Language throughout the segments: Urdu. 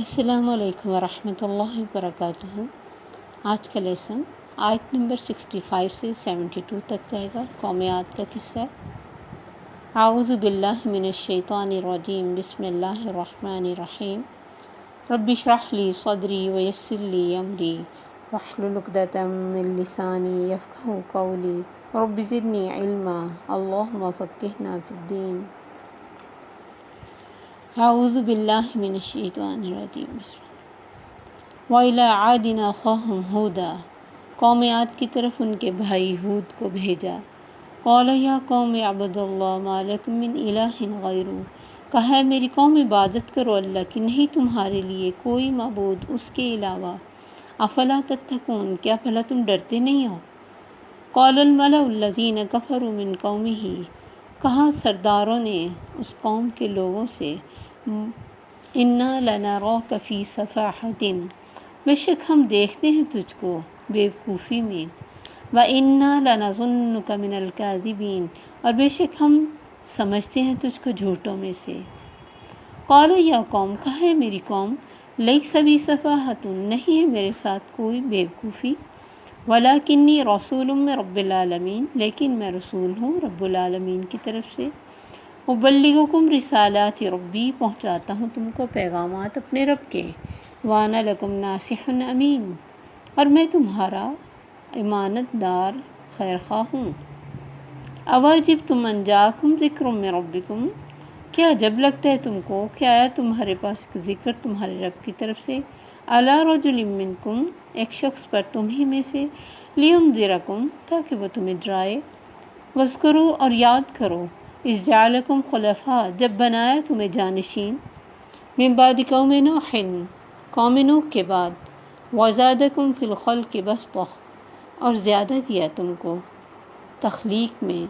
السلام علیکم ورحمۃ اللہ وبرکاتہ۔ آج کا لیسن آیت نمبر 65 سے 72 تک جائے گا۔ قوم عاد کا قصہ۔ اعوذ باللہ من الشیطان الرجیم، بسم اللہ الرحمن الرحیم۔ رب اشرح لی صدری ویسر لی امری واحلل عقدۃ من لسانی یفقہوا قولی رب زدنی علما اللہم فقہنا فی الدین۔ اعوذ باللہ من الشیطان الرجیم، بسم اللہ۔ وَإِلَىٰ عَادٍ أَخَاهُمْ هُودًا، قوم عاد کی طرف ان کے بھائی ہود کو بھیجا۔ قَالَ يَا قَوْمِ اعْبُدُوا اللَّهَ مَا لَكُم مِّنْ إِلَٰهٍ غَيْرُهُ، کہا ہے میری قوم عبادت کرو اللہ کی، نہیں تمہارے لیے کوئی معبود اس کے علاوہ۔ أَفَلَا تَتَّقُونَ، کیا بھلا تم ڈرتے نہیں ہو؟ قَالَ الْمَلَأُ الَّذِينَ كَفَرُوا مِنْ قَوْمِهِ، کہا سرداروں نے اس قوم کے لوگوں سے، اِنَّا لَنَرَاكَ فِي سَفَاحَةٍ، بے شک ہم دیکھتے ہیں تجھ کو بے وقوفی میں، وَإِنَّا لَنَظُنُّكَ مِنَ الْكَاذِبِينَ، اور بے شک ہم سمجھتے ہیں تجھ کو جھوٹوں میں سے۔ قَالَ يَا قَوْمِ، کہا ہے میری قوم، لَيْسَ بِي سَفَاحَةٌ، نہیں ہے میرے ساتھ کوئی بے وقوفی، وَلَكِنِّي رَسُولٌ مِّن رَبِّ الْعَالَمِينَ، لیکن میں رسول ہوں رب العالمین کی طرف سے۔ أُبَلِّغُكُمْ رِسَالَاتِ رَبِّی، پہنچاتا ہوں تم کو پیغامات اپنے رب کے، وَأَنَا لَكُمْ نَاصِحٌ أَمِینٌ، اور میں تمہارا امانت دار خیر خواہ ہوں۔ أَوَعَجِبْتُمْ أَن جَاءَكُمْ ذِکْرٌ مِّن رَبِّکُمْ، کیا عجب لگتا ہے تم کو کہ آیا تمہارے پاس ذکر تمہارے رب کی طرف سے، عَلَىٰ رَجُلٍ مِّنکُم، ایک شخص پر تم ہی میں سے، لِيُنذِرَکُم، تاکہ وہ تمہیں ڈرائے، وَاذْکُرُوا، اور یاد کرو، اِذْ جَعَلَکُمْ خُلَفَاءَ، جب بنایا تمہیں جانشین، مِن بَعْدِ قَوْمِ نُوحٍ، قوم نوح کے بعد، وَزَادَکُمْ فِی الْخَلْقِ بَسْطَةً، اور زیادہ دیا تم کو تخلیق میں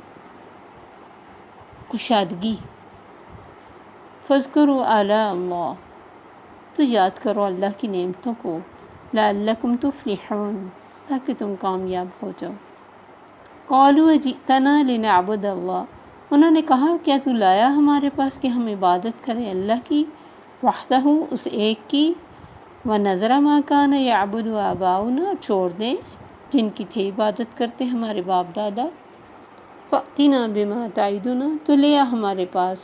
کشادگی، فَاذْکُرُوا آلاءَ اللَّہ، تو یاد کرو اللہ کی نعمتوں کو، لَعَلَّکُمْ تُفْلِحُونَ، تاکہ تم کامیاب ہو جاؤ۔ قَالُوا أَجِئْتَنَا لِنَعْبُدَ اللَّهَ، انہوں نے کہا کیا تو لایا ہمارے پاس کہ ہم عبادت کریں اللہ کی، وحدہ، اس ایک کی، وَنَذَرَ مَا كَانَ يَعْبُدُ آبَاؤُنَا، اور چھوڑ دیں جن کی تھے عبادت کرتے ہمارے باپ دادا، فَأْتِنَا بِمَا تَعِدُنَا، تو لے آ ہمارے پاس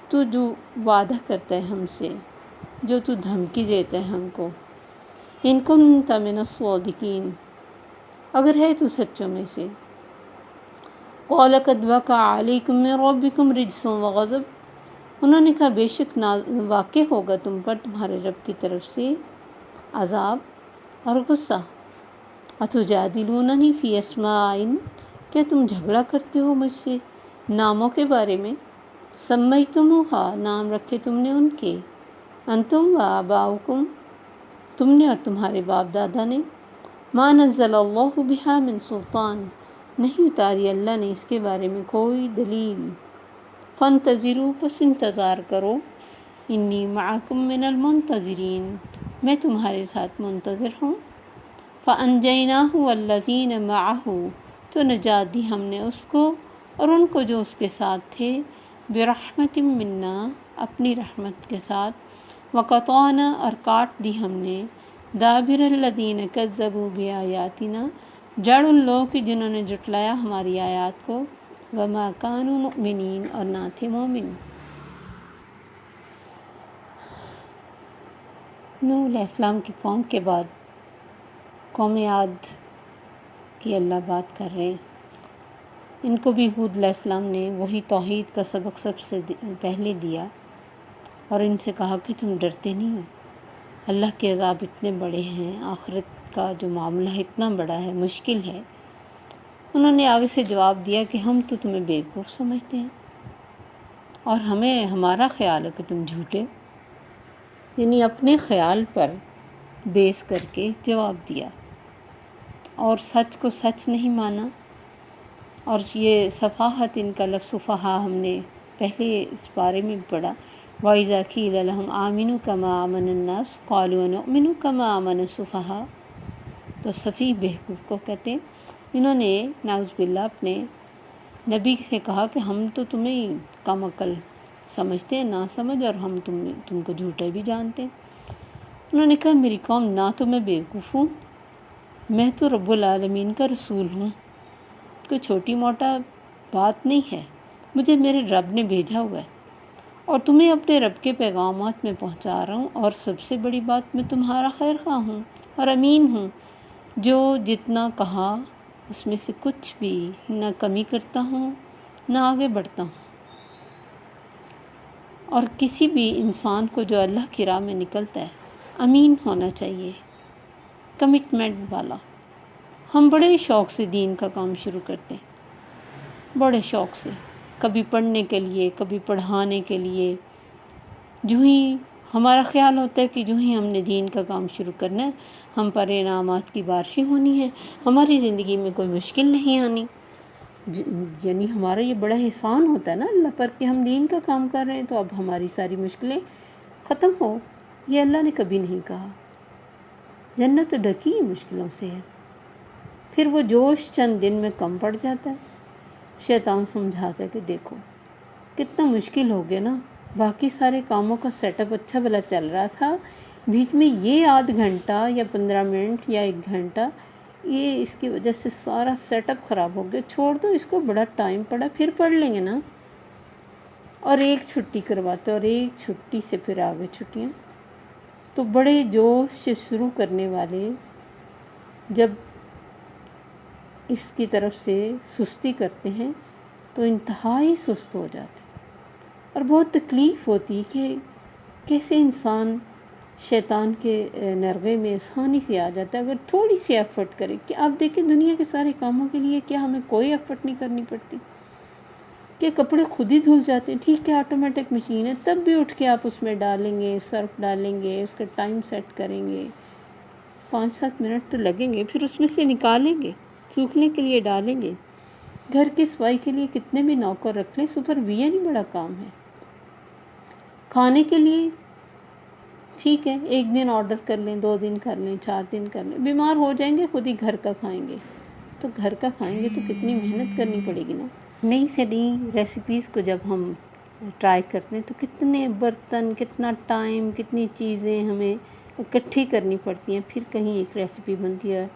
تو جو وعدہ کرتا ہے ہم سے، جو تو دھمکی دیتا ہے ہم کو، إِن كُنتَ مِنَ الصَّادِقِينَ، اگر ہے تو سچوں میں سے۔ قَالَ قَدْ وَقَعَ عَلَيْكُم مِّن رَّبِّكُمْ رِجْسٌ وَغَضَبٌ، انہوں نے کہا بے شک واقع ہوگا تم پر تمہارے رب کی طرف سے عذاب اور غصہ۔ أَتُجَادِلُونَنِی فِی أَسْمَاءٍ، کیا تم جھگڑا کرتے ہو مجھ سے ناموں کے بارے میں، سَمَّیْتُمُوہا، نام رکھے تم نے ان کے، أَنتُم وَآبَاؤُکُم، تم نے اور تمہارے باپ دادا نے، مَا نَزَّلَ اللَّهُ بِہَا مِن سُلطان، نہیں اتاری اللہ نے اس کے بارے میں کوئی دلیل، فَانتَظِرُوا، پس انتظار کرو، إِنِّی مَعَکُم مِّنَ الْمُنتَظِرِینَ، میں تمہارے ساتھ منتظر ہوں۔ فَأَنجَیْنَاهُ وَالَّذِینَ مَعَهُ، تو نجات دی ہم نے اس کو اور ان کو جو اس کے ساتھ تھے، بِرَحْمَةٍ مِّنَّا، اپنی رحمت کے ساتھ، وَقَطَعْنَا، اور کاٹ دی ہم نے، دَابِرَ الَّذِینَ کَذَّبُوا بِآیاتِنَا، جڑ ان لوگوں کی جنہوں نے جھٹلایا ہماری آیات کو، وَمَا كَانُوا مُؤْمِنِینَ، اور نہ تھے مومن۔ نوح علیہ السلام کی قوم کے بعد قوم عاد کی اللہ بات کر رہے ہیں۔ ان کو بھی ہود علیہ السلام نے وہی توحید کا سبق سب سے پہلے دیا اور ان سے کہا کہ تم ڈرتے نہیں ہو، اللہ کے عذاب اتنے بڑے ہیں، آخرت کا جو معاملہ ہے اتنا بڑا ہے، مشکل ہے۔ انہوں نے آگے سے جواب دیا کہ ہم تو تمہیں بیوقوف سمجھتے ہیں اور ہمارا خیال ہے کہ تم جھوٹے، یعنی اپنے خیال پر بیس کر کے جواب دیا اور سچ کو سچ نہیں مانا۔ اور یہ صفاحت، ان کا لفظ صفحا ہم نے پہلے اس بارے میں پڑھا، وَإِذَا قِیلَ لَهُمْ آمِنُوا كَمَا آمَنَ النَّاسُ قَالُوا أَنُؤْمِنُ كَمَا آمَنَ السُّفَهَاءُ، تو سفیہ بیوقوف کو کہتے ہیں۔ انہوں نے نعوذ باللہ اپنے نبی سے کہا کہ ہم تو تمہیں کم عقل سمجھتے ہیں، نا سمجھ، اور ہم تم کو جھوٹے بھی جانتے ہیں۔ انہوں نے کہا میری قوم نہ تو میں بیوقوف ہوں، میں تو رب العالمین کا رسول ہوں، کوئی چھوٹی موٹا بات نہیں ہے، مجھے میرے رب نے بھیجا ہوا ہے اور تمہیں اپنے رب کے پیغامات میں پہنچا رہا ہوں، اور سب سے بڑی بات میں تمہارا خیر خواہ ہوں اور امین ہوں، جو جتنا کہا اس میں سے کچھ بھی نہ کمی کرتا ہوں نہ آگے بڑھتا ہوں۔ اور کسی بھی انسان کو جو اللہ کی راہ میں نکلتا ہے امین ہونا چاہیے، کمٹمنٹ والا۔ ہم بڑے شوق سے دین کا کام شروع کرتے ہیں، بڑے شوق سے، کبھی پڑھنے کے لیے، کبھی پڑھانے کے لیے۔ جو ہی ہمارا خیال ہوتا ہے کہ جو ہی ہم نے دین کا کام شروع کرنا ہے ہم پر انعامات کی بارشیں ہونی ہے، ہماری زندگی میں کوئی مشکل نہیں آنی۔ یعنی ہمارا یہ بڑا احسان ہوتا ہے نا اللہ پر کہ ہم دین کا کام کر رہے ہیں، تو اب ہماری ساری مشکلیں ختم ہو۔ یہ اللہ نے کبھی نہیں کہا۔ جنت تو ڈھکی ہی مشکلوں سے ہے۔ پھر وہ جوش چند دن میں کم پڑ جاتا ہے۔ شیطان سمجھاتا ہے کہ دیکھو کتنا مشکل ہو گیا نا، باقی سارے کاموں کا سیٹ اپ اچھا بھلا چل رہا تھا، بیچ میں یہ آدھ گھنٹہ یا 15 منٹ یا 1 گھنٹہ، یہ اس کی وجہ سے سارا سیٹ اپ خراب ہو گیا، چھوڑ دو اس کو، بڑا ٹائم پڑا، پھر پڑھ لیں گے نا۔ اور ایک چھٹی کرواتے اور ایک چھٹی سے پھر آگے چھٹیاں۔ تو بڑے جوش سے شروع کرنے والے جب اس کی طرف سے سستی کرتے ہیں تو انتہائی سست ہو جاتے ہیں، اور بہت تکلیف ہوتی کہ کیسے انسان شیطان کے نرغے میں آسانی سے آ جاتا ہے اگر تھوڑی سی ایفرٹ کرے۔ کہ آپ دیکھیں دنیا کے سارے کاموں کے لیے کیا ہمیں کوئی ایفرٹ نہیں کرنی پڑتی؟ کہ کپڑے خود ہی دھل جاتے ہیں، ٹھیک ہے آٹومیٹک مشین ہے، تب بھی اٹھ کے آپ اس میں ڈالیں گے، سرف ڈالیں گے، اس کا ٹائم سیٹ کریں گے، 5-7 منٹ تو لگیں گے، پھر اس میں سے نکالیں گے، سوکھنے کے لیے ڈالیں گے۔ گھر کی صفائی کے لیے کتنے بھی نوکر رکھ لیں، سپرویژن ہی بڑا کام ہے۔ کھانے کے لیے ٹھیک ہے 1 دن آرڈر کر لیں، 2 دن کر لیں، 4 دن کر لیں، بیمار ہو جائیں گے خود ہی گھر کا کھائیں گے، تو گھر کا کھائیں گے تو کتنی محنت کرنی پڑے گی نا۔ نئی سے نئی ریسیپیز کو جب ہم ٹرائی کرتے ہیں تو کتنے برتن، کتنا ٹائم، کتنی چیزیں ہمیں اکٹھی کرنی پڑتی ہیں، پھر کہیں ایک ریسیپی بنتی ہے۔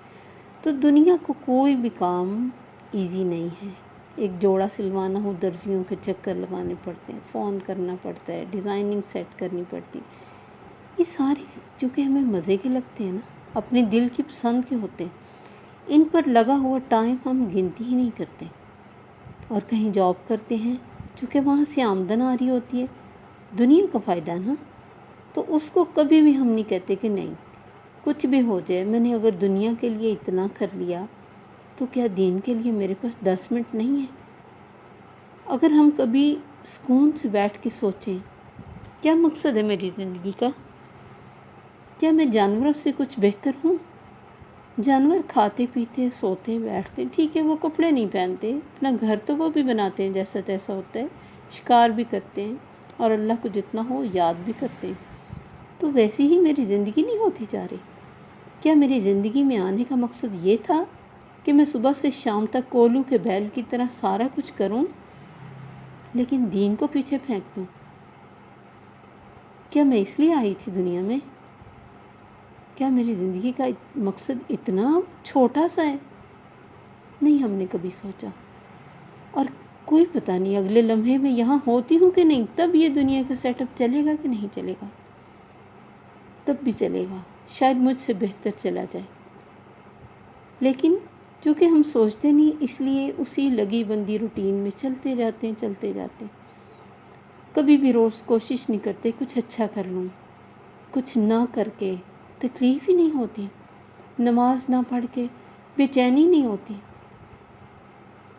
تو دنیا کو کوئی بھی کام ایزی نہیں ہے۔ ایک جوڑا سلوانا ہو درزیوں کے چکر لگانے پڑتے ہیں، فون کرنا پڑتا ہے، ڈیزائننگ سیٹ کرنی پڑتی، یہ ساری چونکہ ہمیں مزے کے لگتے ہیں نا، اپنے دل کی پسند کے ہوتے ہیں، ان پر لگا ہوا ٹائم ہم گنتی ہی نہیں کرتے۔ اور کہیں جاب کرتے ہیں چونکہ وہاں سے آمدن آ رہی ہوتی ہے، دنیا کا فائدہ ہے نا، تو اس کو کبھی بھی ہم نہیں کہتے کہ نہیں کچھ بھی ہو جائے میں نے اگر دنیا کے لیے اتنا کر لیا تو کیا دین کے لیے میرے پاس 10 منٹ نہیں ہے؟ اگر ہم کبھی سکون سے بیٹھ کے سوچیں کیا مقصد ہے میری زندگی کا؟ کیا میں جانوروں سے کچھ بہتر ہوں؟ جانور کھاتے پیتے سوتے بیٹھتے، ٹھیک ہے وہ کپڑے نہیں پہنتے، اپنا گھر تو وہ بھی بناتے ہیں جیسا تیسا ہوتا ہے، شکار بھی کرتے ہیں اور اللہ کو جتنا ہو یاد بھی کرتے ہیں، تو ویسی ہی میری زندگی نہیں ہوتی جا رہی؟ کیا میری زندگی میں آنے کا مقصد یہ تھا کہ میں صبح سے شام تک کولو کے بیل کی طرح سارا کچھ کروں لیکن دین کو پیچھے پھینک دوں؟ کیا میں اس لیے آئی تھی دنیا میں؟ کیا میری زندگی کا مقصد اتنا چھوٹا سا ہے؟ نہیں ہم نے کبھی سوچا، اور کوئی پتہ نہیں اگلے لمحے میں یہاں ہوتی ہوں کہ نہیں، تب یہ دنیا کا سیٹ اپ چلے گا کہ نہیں چلے گا؟ تب بھی چلے گا، شاید مجھ سے بہتر چلا جائے، لیکن چونکہ ہم سوچتے نہیں اس لیے اسی لگی بندی روٹین میں چلتے جاتے ہیں، کبھی بھی روز کوشش نہیں کرتے کچھ اچھا کر لوں۔ کچھ نہ کر کے تکلیف ہی نہیں ہوتی، نماز نہ پڑھ کے بے چینی نہیں ہوتی،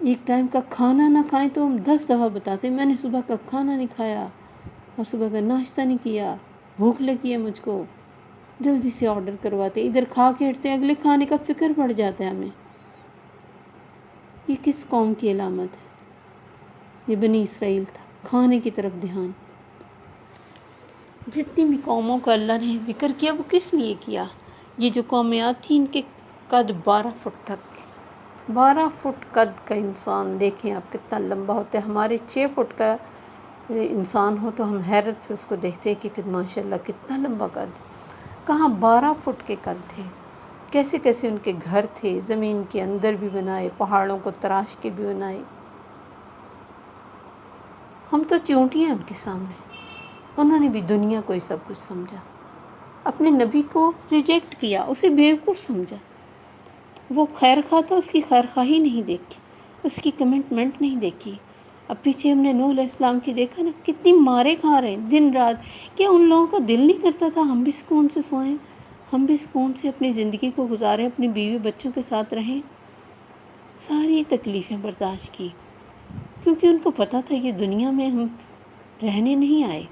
ایک ٹائم کا کھانا نہ کھائیں تو ہم 10 دفعہ بتاتے ہیں میں نے صبح کا کھانا نہیں کھایا اور صبح کا ناشتہ نہیں کیا، بھوک لگی ہے مجھ کو، جلدی سے آرڈر کرواتے، ادھر کھا کے ہٹتے ہیں، اگلے کھانے کا فکر پڑ جاتا ہے ہمیں۔ یہ کس قوم کی علامت ہے؟ یہ بنی اسرائیل تھا، کھانے کی طرف دھیان۔ جتنی بھی قوموں کا اللہ نے ذکر کیا وہ کس لیے کیا؟ یہ جو قومیات تھیں ان کے قد 12 فٹ تک، 12 فٹ قد کا انسان دیکھیں آپ کتنا لمبا ہوتا ہے۔ ہمارے 6 فٹ کا انسان ہو تو ہم حیرت سے اس کو دیکھتے ہیں کہ ماشاء اللہ کتنا لمبا قد، کہاں 12 فٹ کے قد تھے، کیسے کیسے ان کے گھر تھے، زمین کے اندر بھی بنائے، پہاڑوں کو تراش کے بھی بنائے۔ ہم تو چونٹیاں ان کے سامنے۔ انہوں نے بھی دنیا کو ہی سب کچھ سمجھا، اپنے نبی کو ریجیکٹ کیا، اسے بیوقوف سمجھا۔ وہ خیر خواہ تھا، اس کی خیر خواہی نہیں دیکھی، اس کی کمٹمنٹ نہیں دیکھی۔ اب پیچھے ہم نے نوح علیہ السلام کی دیکھا نا، کتنی مارے کھا رہے ہیں دن رات۔ کیا ان لوگوں کا دل نہیں کرتا تھا ہم بھی سکون سے سوئیں، ہم بھی سکون سے اپنی زندگی کو گزاریں، اپنی بیوی بچوں کے ساتھ رہیں؟ ساری تکلیفیں برداشت کی، کیونکہ ان کو پتہ تھا یہ دنیا میں ہم رہنے نہیں آئے،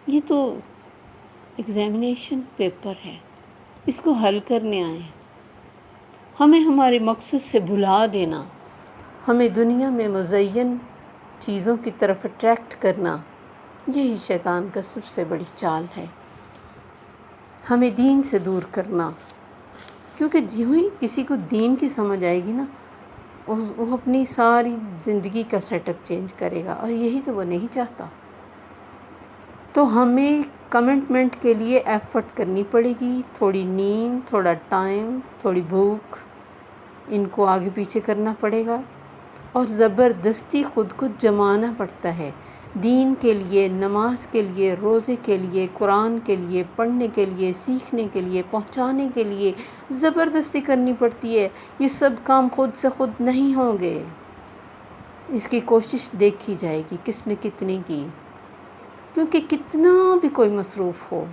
یہ تو ایگزامینیشن پیپر ہے، اس کو حل کرنے آئے ہیں۔ ہمیں ہمارے مقصد سے بھلا دینا، ہمیں دنیا میں مزین چیزوں کی طرف اٹریکٹ کرنا، یہی شیطان کا سب سے بڑی چال ہے۔ ہمیں دین سے دور کرنا، کیونکہ جو ہی کسی کو دین کی سمجھ آئے گی نا، وہ اپنی ساری زندگی کا سیٹ اپ چینج کرے گا، اور یہی تو وہ نہیں چاہتا۔ تو ہمیں کمٹمنٹ کے لیے ایفرٹ کرنی پڑے گی، تھوڑی نیند، تھوڑا ٹائم، تھوڑی بھوک، ان کو آگے پیچھے کرنا پڑے گا، اور زبردستی خود کو جمانا پڑتا ہے دین کے لیے، نماز کے لیے، روزے کے لیے، قرآن کے لیے، پڑھنے کے لیے، سیکھنے کے لیے، پہنچانے کے لیے زبردستی کرنی پڑتی ہے۔ یہ سب کام خود سے خود نہیں ہوں گے، اس کی کوشش دیکھی جائے گی کس نے کتنی کی، کیونکہ کتنا بھی کوئی مصروف ہو،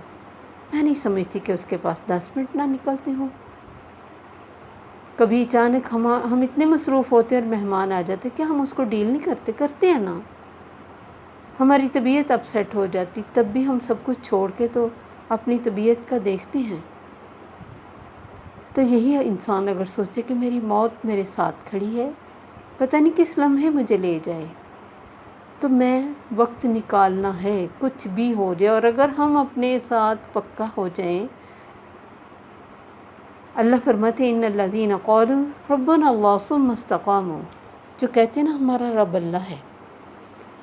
میں نہیں سمجھتی کہ اس کے پاس 10 منٹ نہ نکلتے ہوں۔ کبھی اچانک ہم اتنے مصروف ہوتے ہیں اور مہمان آ جاتے، کیا ہم اس کو ڈیل نہیں کرتے ہیں نا؟ ہماری طبیعت اپ سیٹ ہو جاتی، تب بھی ہم سب کچھ چھوڑ کے تو اپنی طبیعت کا دیکھتے ہیں۔ تو یہی انسان اگر سوچے کہ میری موت میرے ساتھ کھڑی ہے، پتہ نہیں کس لمحے مجھے لے جائے، تو میں وقت نکالنا ہے، کچھ بھی ہو جائے۔ اور اگر ہم اپنے ساتھ پکا ہو جائیں، اللہ فرماتے ہیں ان الذین قالوا ربنا اللہ ثم استقاموا، جو کہتے ہیں نا ہمارا رب اللہ ہے،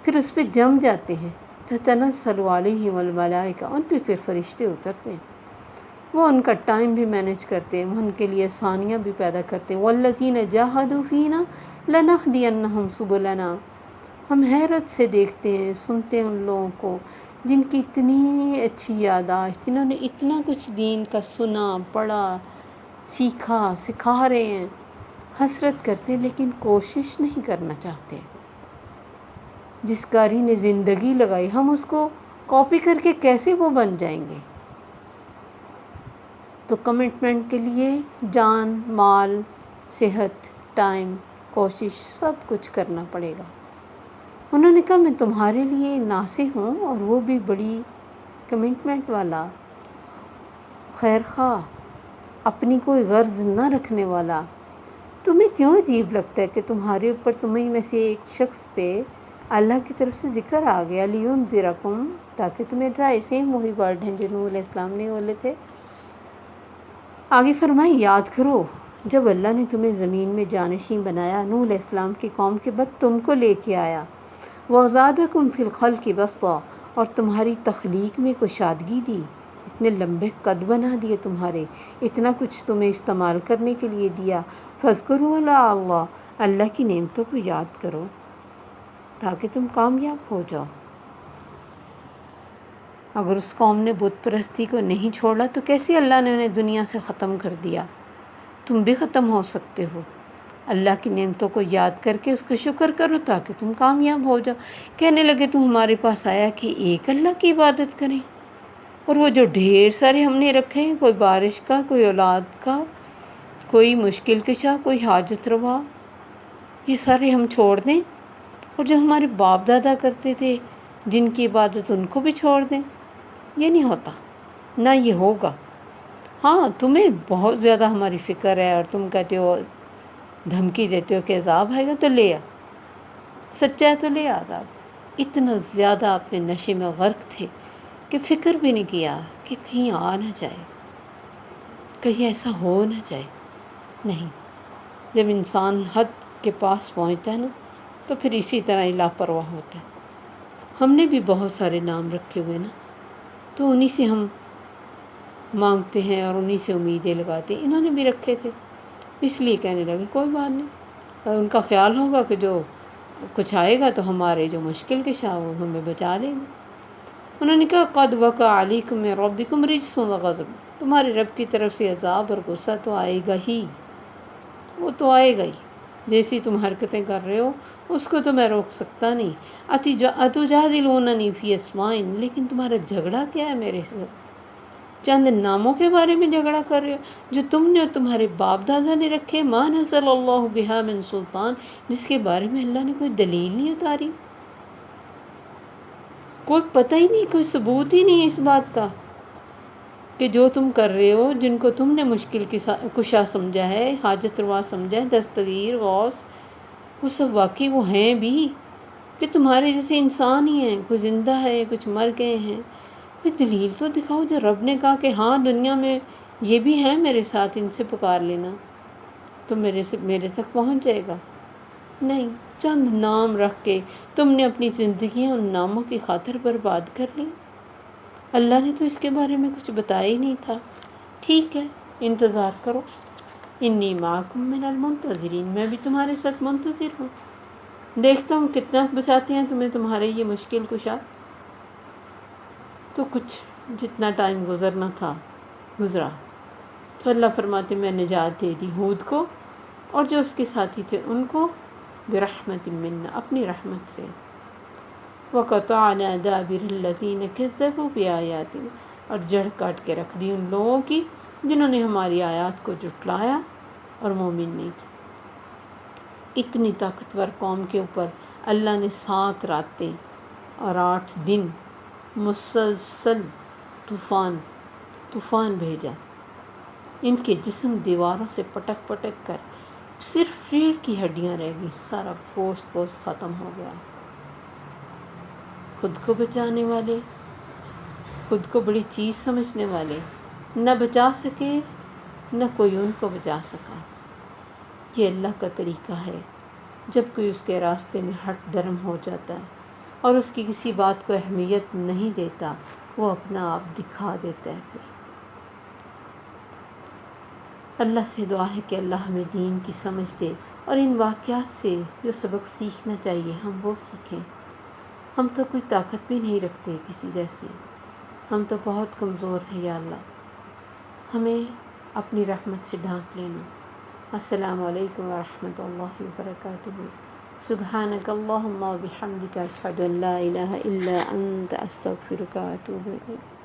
پھر اس پہ جم جاتے ہیں، تتنزل علیہم الملائکہ، ان پہ پھر فرشتے اترتے ہیں، وہ ان کا ٹائم بھی مینیج کرتے ہیں، وہ ان کے لیے آسانیاں بھی پیدا کرتے ہیں۔ والذین جاہدوا فینا لنہدینہم سبلنا، ہم حیرت سے دیکھتے ہیں، سنتے ہیں ان لوگوں کو جن کی اتنی اچھی یادداشت، جنہوں نے اتنا کچھ دین کا سنا، پڑھا، سیکھا، سکھا رہے ہیں، حسرت کرتے ہیں لیکن کوشش نہیں کرنا چاہتے۔ جس قاری نے زندگی لگائی، ہم اس کو کاپی کر کے کیسے وہ بن جائیں گے؟ تو کمٹمنٹ کے لیے جان، مال، صحت، ٹائم، کوشش سب کچھ کرنا پڑے گا۔ انہوں نے کہا میں تمہارے لیے ناصح ہوں، اور وہ بھی بڑی کمٹمنٹ والا، خیر خواہ، اپنی کوئی غرض نہ رکھنے والا۔ تمہیں کیوں عجیب لگتا ہے کہ تمہارے اوپر، تمہیں میں سے ایک شخص پہ اللہ کی طرف سے ذکر آ گیا، لِيُنذِرَكُمْ، تاکہ تمہیں ڈرائے؟ سیم وہی ورڈ ہیں جو نوح علیہ السلام نے بولے تھے۔ آگے فرمائیں یاد کرو جب اللہ نے تمہیں زمین میں جانشین بنایا، نوح علیہ السلام کی قوم کے بعد تم کو لے کے آیا، وَزَادَكُمْ فِي الْخَلْقِ بَسْطًا، اور تمہاری تخلیق میں کشادگی دی، اتنے لمبے قد بنا دیے تمہارے، اتنا کچھ تمہیں استعمال کرنے کے لیے دیا۔ فَاذْكُرُوا آلاء اللَّهِ، اللہ کی نعمتوں کو یاد کرو تاکہ تم کامیاب ہو جاؤ۔ اگر اس قوم نے بت پرستی کو نہیں چھوڑا تو کیسے اللہ نے انہیں دنیا سے ختم کر دیا؟ تم بھی ختم ہو سکتے ہو۔ اللہ کی نعمتوں کو یاد کر کے اس کا شکر کرو تاکہ تم کامیاب ہو جاؤ۔ کہنے لگے تو ہمارے پاس آیا کہ ایک اللہ کی عبادت کریں، اور وہ جو ڈھیر سارے ہم نے رکھے ہیں، کوئی بارش کا، کوئی اولاد کا، کوئی مشکل کشا، کوئی حاجت روا، یہ سارے ہم چھوڑ دیں؟ اور جو ہمارے باپ دادا کرتے تھے جن کی عبادت، ان کو بھی چھوڑ دیں؟ یہ نہیں ہوتا، نہ یہ ہوگا۔ ہاں تمہیں بہت زیادہ ہماری فکر ہے، اور تم کہتے ہو، دھمکی دیتے ہو کہ عذاب آئے گا، تو لے آ، سچا ہے تو لے آ عذاب۔ اتنا زیادہ اپنے نشے میں غرق تھے کہ فکر بھی نہیں کیا کہ کہیں آ نہ جائے، کہیں ایسا ہو نہ جائے۔ نہیں، جب انسان حد کے پاس پہنچتا ہے نا، تو پھر اسی طرح ہی لاپرواہ ہوتا ہے۔ ہم نے بھی بہت سارے نام رکھے ہوئے نا، تو انہی سے ہم مانگتے ہیں اور انہی سے امیدیں لگاتے ہیں، انہوں نے بھی رکھے تھے، اس لیے کہنے لگے کوئی بات نہیں، اور ان کا خیال ہوگا کہ جو کچھ آئے گا تو ہمارے جو مشکل کے شاہ وہ ہمیں بچا لیں گے۔ انہوں نے کہا قد وقع علیکم من ربکم رجس و غضب، تمہارے رب کی طرف سے عذاب اور غصہ تو آئے گا ہی، وہ تو آئے گا ہی، جیسی تم حرکتیں کر رہے ہو اس کو تو میں روک سکتا نہیں۔ اتجادلوننی فی اسماء، لیکن تمہارا جھگڑا کیا ہے میرے سے؟ چند ناموں کے بارے میں جھگڑا کر رہے ہو جو تم نے اور تمہارے باپ دادا نے رکھے، ما نزل اللہ بہا من سلطان، جس کے بارے میں اللہ نے کوئی دلیل نہیں اتاری، کوئی پتہ ہی نہیں، کوئی ثبوت ہی نہیں اس بات کا کہ جو تم کر رہے ہو، جن کو تم نے مشکل کشا سمجھا ہے، حاجت روا سمجھا ہے، دستگیر غوث، وہ سب واقعی وہ ہیں بھی کہ تمہارے جیسے انسان ہی ہیں، کوئی زندہ ہے، کچھ مر گئے ہیں، کوئی دلیل تو دکھاؤ جو رب نے کہا کہ ہاں دنیا میں یہ بھی ہیں میرے ساتھ، ان سے پکار لینا تو میرے تک پہنچ جائے گا۔ نہیں، چند نام رکھ کے تم نے اپنی زندگیاں ان ناموں کی خاطر برباد کر لی۔ اللہ نے تو اس کے بارے میں کچھ بتایا ہی نہیں تھا۔ ٹھیک ہے، انتظار کرو، انی معکم من المنتظرین، میں بھی تمہارے ساتھ منتظر ہوں، دیکھتا ہوں کتنا بچاتے ہیں تمہیں تمہارے یہ مشکل کشا۔ تو کچھ جتنا ٹائم گزرنا تھا گزرا، تو اللہ فرماتے میں نجات دے دی ہود کو اور جو اس کے ساتھی تھے ان کو، برحمت منا، اپنی رحمت سے، وقطعنا دابر الذین کذبوا بآیاتنا، اور جڑ کاٹ کے رکھ دی ان لوگوں کی جنہوں نے ہماری آیات کو جھٹلایا اور مومن نہیں تھے۔ اتنی طاقتور قوم کے اوپر اللہ نے 7 راتیں اور 8 دن مسلسل طوفان بھیجا، ان کے جسم دیواروں سے پٹک پٹک کر صرف ریڑھ کی ہڈیاں رہ گئی، سارا گوشت ختم ہو گیا۔ خود کو بچانے والے، خود کو بڑی چیز سمجھنے والے نہ بچا سکے، نہ کوئی ان کو بچا سکا۔ یہ اللہ کا طریقہ ہے، جب کوئی اس کے راستے میں ہٹ درم ہو جاتا ہے اور اس کی کسی بات کو اہمیت نہیں دیتا، وہ اپنا آپ دکھا دیتا ہے۔ پھر اللہ سے دعا ہے کہ اللہ ہمیں دین کی سمجھ دے اور ان واقعات سے جو سبق سیکھنا چاہیے ہم وہ سیکھیں۔ ہم تو کوئی طاقت بھی نہیں رکھتے کسی جیسی، ہم تو بہت کمزور ہیں، یا اللہ ہمیں اپنی رحمت سے ڈھانک لینا۔ السلام علیکم ورحمۃ اللہ وبرکاتہ۔ سبحانک اللہم و بحمدک، اشہد ان لا الہ الا انت، استغفرک و اتوب الیک۔